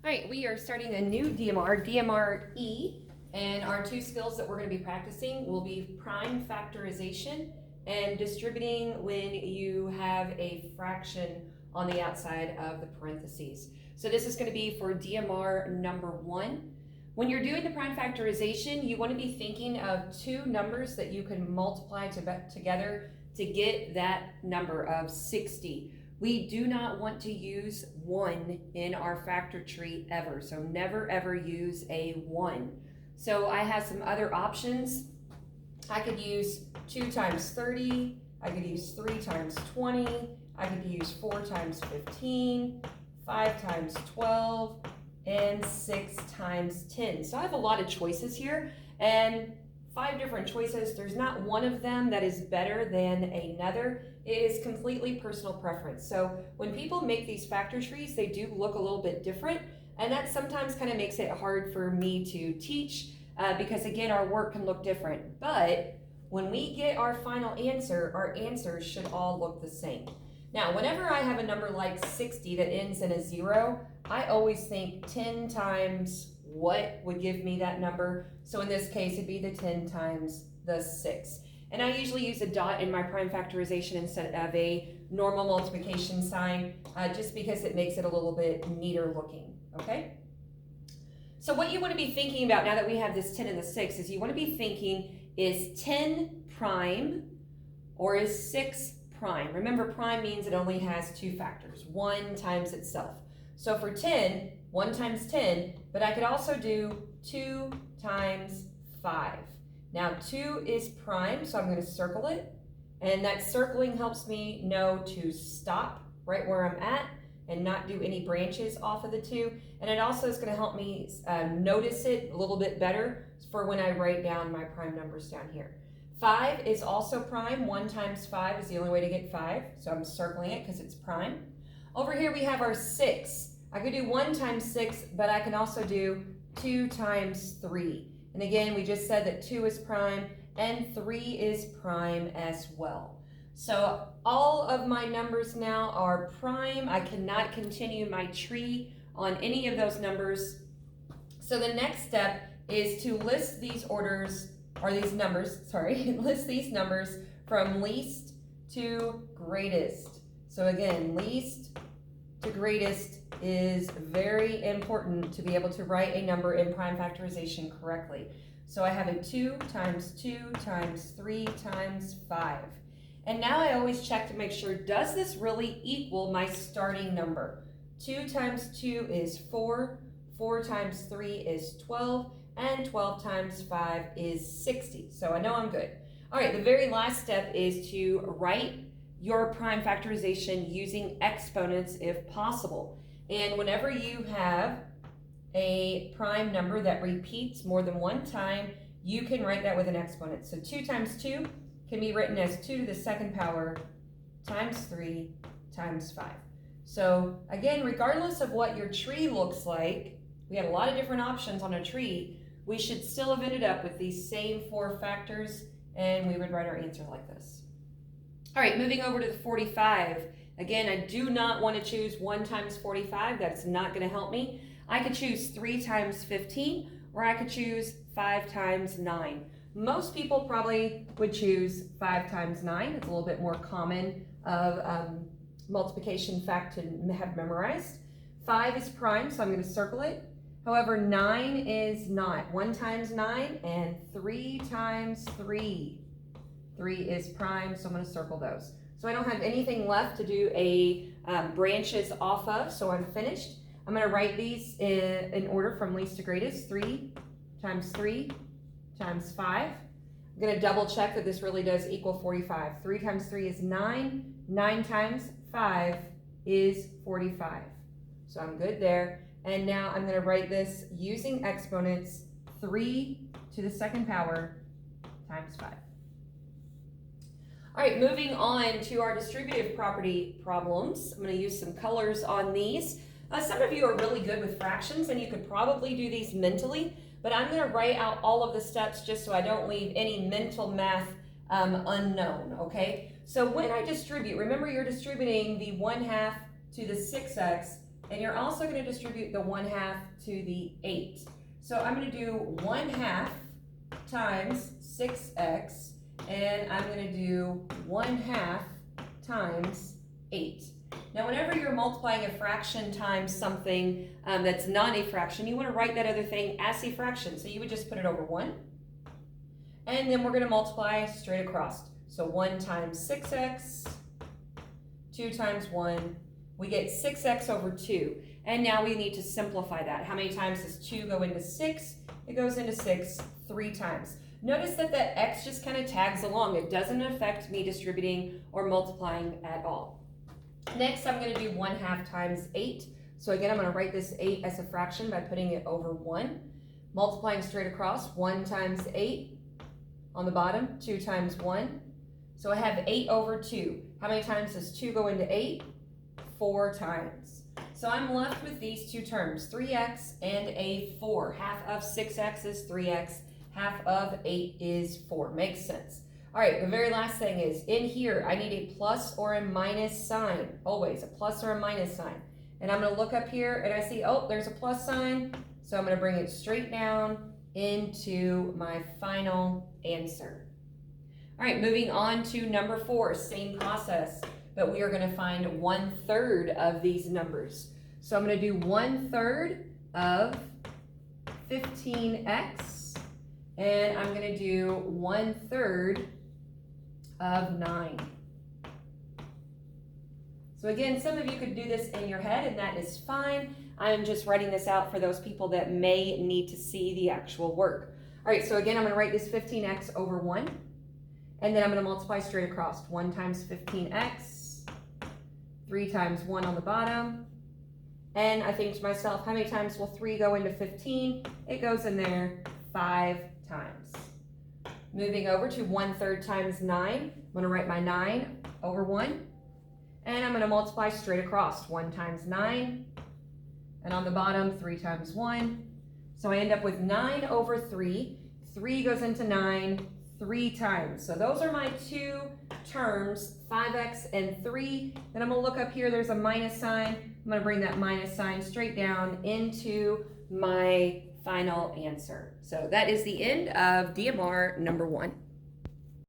All right, we are starting a new Dmr E, and our two skills that we're going to be practicing will be prime factorization and distributing when you have a fraction on the outside of the parentheses. So this is going to be for Dmr number 1. When you're doing the prime factorization, you want to be thinking of two numbers that you can multiply together to get that number of 60. We do not want to use 1 in our factor tree ever, so never ever use a 1. So I have some other options. I could use 2 times 30, I could use 3 times 20, I could use 4 times 15, 5 times 12, and 6 times 10. So I have a lot of choices here, and 5 different choices. There's not one of them that is better than another. It is completely personal preference. So when people make these factor trees, they do look a little bit different, and that sometimes kind of makes it hard for me to teach because again, our work can look different. But when we get our final answer, our answers should all look the same. Now, whenever I have a number like 60 that ends in a 0, I always think 10 times what would give me that number. So in this case, it'd be the 10 times the 6. And I usually use a dot in my prime factorization instead of a normal multiplication sign, just because it makes it a little bit neater looking, okay? So what you want to be thinking about now that we have this 10 and the 6 is you want to be thinking, is 10 prime or is 6 prime? Remember, prime means it only has 2 factors, 1 times itself. So for 10, 1 times 10, but I could also do 2 times 5. Now 2 is prime, so I'm going to circle it, and that circling helps me know to stop right where I'm at and not do any branches off of the 2, and it also is going to help me notice it a little bit better for when I write down my prime numbers down here. 5 is also prime. 1 times 5 is the only way to get 5, so I'm circling it because it's prime. Over here we have our 6. I could do 1 times 6, but I can also do 2 times 3. And again, we just said that 2 is prime and 3 is prime as well. So all of my numbers now are prime. I cannot continue my tree on any of those numbers. So the next step is to list these list these numbers from least to greatest. So again, least to greatest is very important to be able to write a number in prime factorization correctly. So I have a 2 times 2 times 3 times 5. And now I always check to make sure, does this really equal my starting number? 2 times 2 is 4, 4 times 3 is 12, and 12 times 5 is 60. So I know I'm good. All right, the very last step is to write your prime factorization using exponents if possible. And whenever you have a prime number that repeats more than one time, you can write that with an exponent. So 2 times 2 can be written as 2 to the second power times 3 times 5. So again, regardless of what your tree looks like, we had a lot of different options on a tree, we should still have ended up with these same 4 factors, and we would write our answer like this. All right, moving over to the 45. Again, I do not want to choose 1 times 45. That's not going to help me. I could choose 3 times 15, or I could choose 5 times 9. Most people probably would choose 5 times 9. It's a little bit more common of multiplication fact to have memorized. 5 is prime, so I'm going to circle it. However, 9 is not. 1 times 9 and 3 times 3. 3 is prime, so I'm going to circle those. So I don't have anything left to do a branches off of, so I'm finished. I'm going to write these in order from least to greatest. 3 times 3 times 5. I'm going to double check that this really does equal 45. 3 times 3 is 9. 9 times 5 is 45. So I'm good there. And now I'm going to write this using exponents. 3 to the second power times 5. All right, moving on to our distributive property problems. I'm going to use some colors on these. Some of you are really good with fractions, and you could probably do these mentally, but I'm going to write out all of the steps just so I don't leave any mental math unknown, okay? So when I distribute, remember you're distributing the 1/2 to the 6x and you're also going to distribute the 1/2 to the 8. So I'm going to do 1/2 times 6x, and I'm going to do 1/2 times 8. Now, whenever you're multiplying a fraction times something that's not a fraction, you want to write that other thing as a fraction. So you would just put it over 1. And then we're going to multiply straight across. So 1 times 6x, 2 times 1. We get 6x over 2. And now we need to simplify that. How many times does 2 go into 6? It goes into 6 3 times. Notice that the x just kind of tags along. It doesn't affect me distributing or multiplying at all. Next, I'm going to do 1/2 times 8. So again, I'm going to write this 8 as a fraction by putting it over 1. Multiplying straight across, 1 times 8 on the bottom, 2 times 1. So I have 8 over 2. How many times does 2 go into 8? 4 times. So I'm left with these two terms, 3x and a 4. Half of 6x is 3x. Half of 8 is 4. Makes sense. All right, the very last thing is, in here, I need a plus or a minus sign. Always, a plus or a minus sign. And I'm going to look up here, and I see, oh, there's a plus sign. So I'm going to bring it straight down into my final answer. All right, moving on to number 4, same process, but we are going to find 1/3 of these numbers. So I'm going to do 1/3 of 15x, and I'm going to do 1/3 of 9. So again, some of you could do this in your head, and that is fine. I'm just writing this out for those people that may need to see the actual work. All right, so again, I'm going to write this 15x over 1, and then I'm going to multiply straight across. 1 times 15x, 3 times 1 on the bottom, and I think to myself, how many times will 3 go into 15? It goes in there 5 times. Moving over to 1/3 times 9, I'm going to write my 9 over 1, and I'm going to multiply straight across. 1 times 9, and on the bottom, 3 times 1. So I end up with 9 over 3. 3 goes into 9 3 times. So those are my two terms, 5x and 3. Then I'm going to look up here, there's a minus sign. I'm going to bring that minus sign straight down into my final answer. So that is the end of DMR number 1.